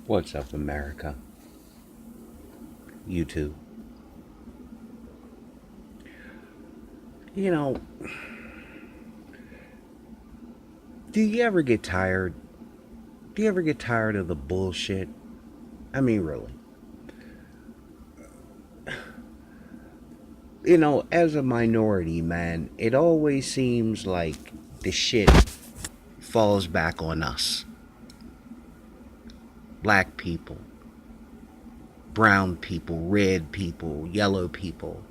What's up, America? YouTube. You know, do you ever get tired? Do you ever get tired of the bullshit? I mean, really. As a minority, man, it always seems like the shit falls back on us. Black people, brown people, red people, yellow people.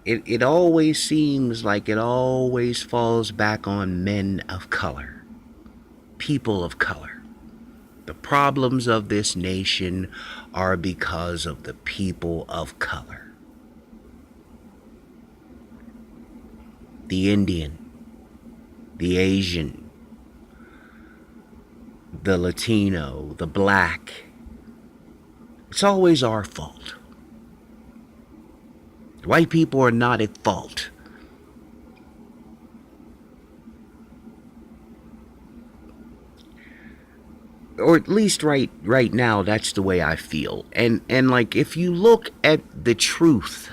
It always seems like it always falls back on men of color, people of color. The problems of this nation are because of the people of color. The Indian, the Asian, the Latino, the black. It's always our fault. White people are not at fault. Or at least right now, that's the way I feel. And like, if you look at the truth,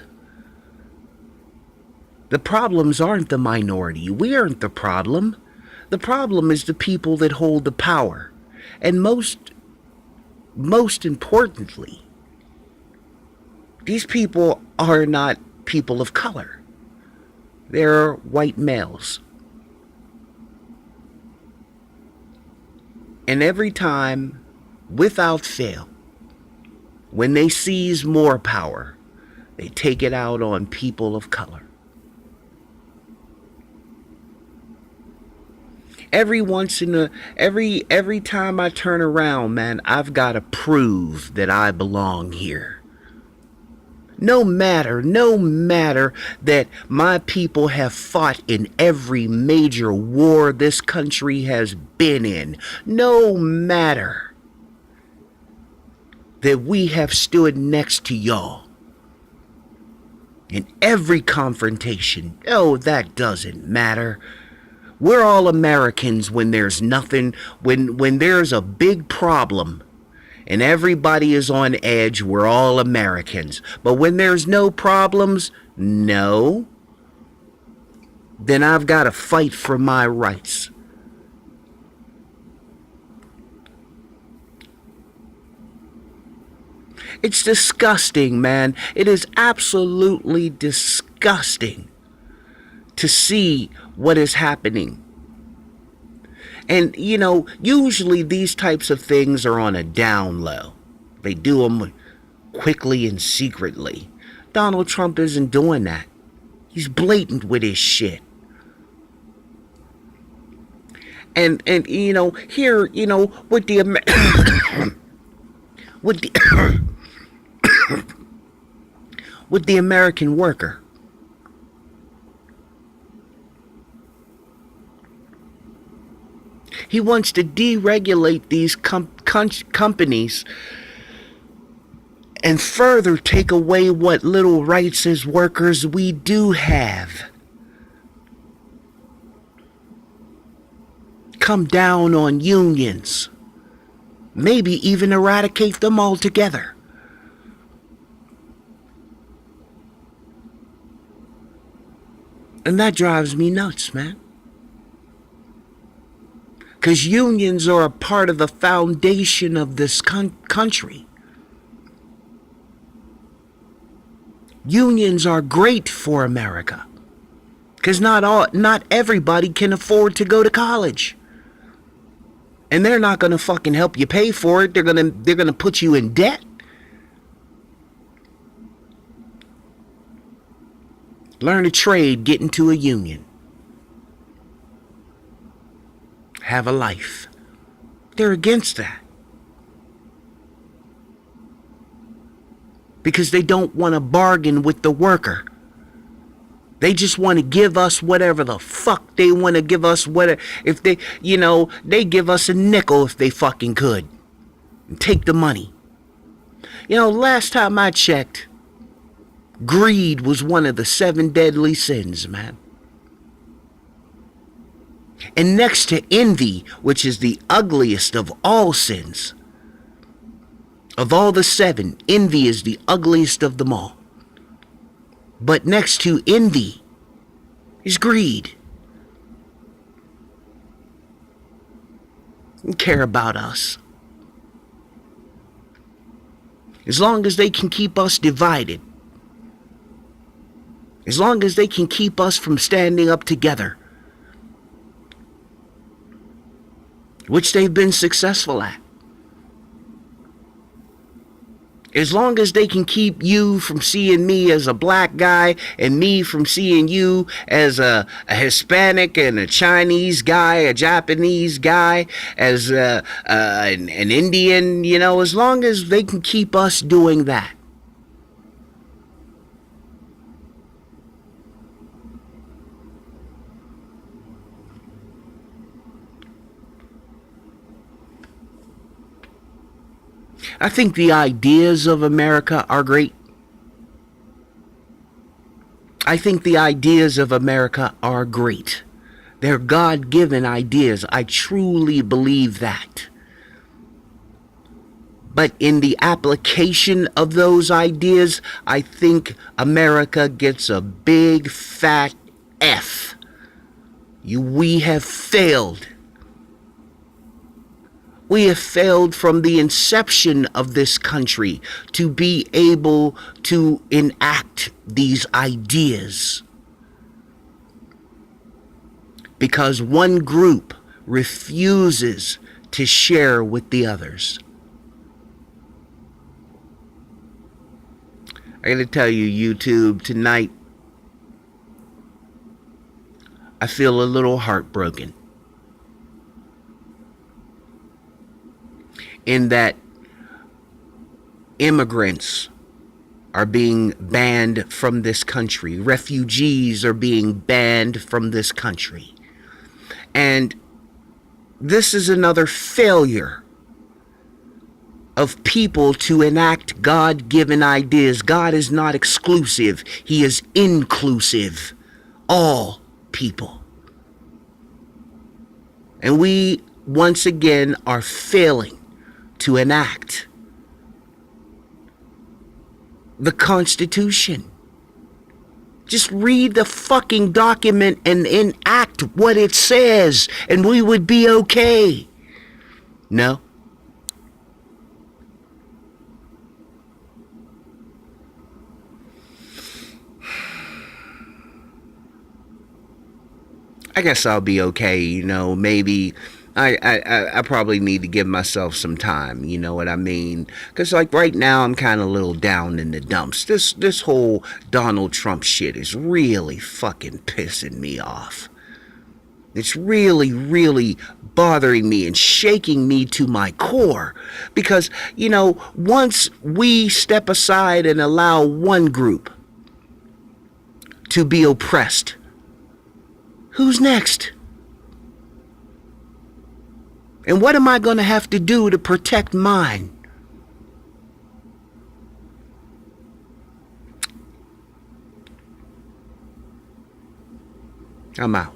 the problems aren't the minority. We aren't the problem. The problem is the people that hold the power. And most importantly, these people are not people of color. They're white males. And every time, without fail, when they seize more power, they take it out on people of color. Every time I turn around, man, I've got to prove that I belong here. No matter that my people have fought in every major war this country has been in. No matter that we have stood next to y'all in every confrontation. Oh, that doesn't matter. We're all Americans when there's nothing, when there's a big problem and everybody is on edge, we're all Americans. But when there's no problems, no, then I've got to fight for my rights. It's disgusting, man. It is absolutely disgusting to see what is happening. And, usually these types of things are on a down low. They do them quickly and secretly. Donald Trump isn't doing that. He's blatant with his shit. And here, with the with the with the American worker. He wants to deregulate these companies and further take away what little rights as workers we do have. Come down on unions. Maybe even eradicate them altogether. And that drives me nuts, man. Because unions are a part of the foundation of this country. Unions are great for America. Because not everybody can afford to go to college. And they're not going to fucking help you pay for it. They're going to put you in debt. Learn a trade, get into a union. Have a life. They're against that. Because they don't want to bargain with the worker. They just want to give us whatever the fuck they want to give us. If they, they give us a nickel if they fucking could. And take the money. Last time I checked, greed was one of the 7 deadly sins, man. And next to envy, which is the ugliest of all sins, Of all the seven, envy is the ugliest of them all. But next to envy is greed. They care about us. As long as they can keep us divided, as long as they can keep us from standing up together, which they've been successful at. As long as they can keep you from seeing me as a black guy and me from seeing you as a Hispanic and a Chinese guy, a Japanese guy, as an Indian, as long as they can keep us doing that. I think the ideas of America are great. I think the ideas of America are great. They're God-given ideas. I truly believe that. But in the application of those ideas, I think America gets a big fat F. We have failed. We have failed from the inception of this country to be able to enact these ideas. Because one group refuses to share with the others. I gotta tell you, YouTube, tonight, I feel a little heartbroken. In that immigrants are being banned from this country. Refugees are being banned from this country. And this is another failure of people to enact God-given ideas. God is not exclusive. He is inclusive. All people. And we, once again, are failing to enact the Constitution. Just read the fucking document and enact what it says, and we would be okay. No? I guess I'll be okay, maybe I probably need to give myself some time, you know what I mean? Because, right now, I'm kind of a little down in the dumps. This whole Donald Trump shit is really fucking pissing me off. It's really, really bothering me and shaking me to my core. Because, once we step aside and allow one group to be oppressed, who's next? And what am I going to have to do to protect mine? I'm out.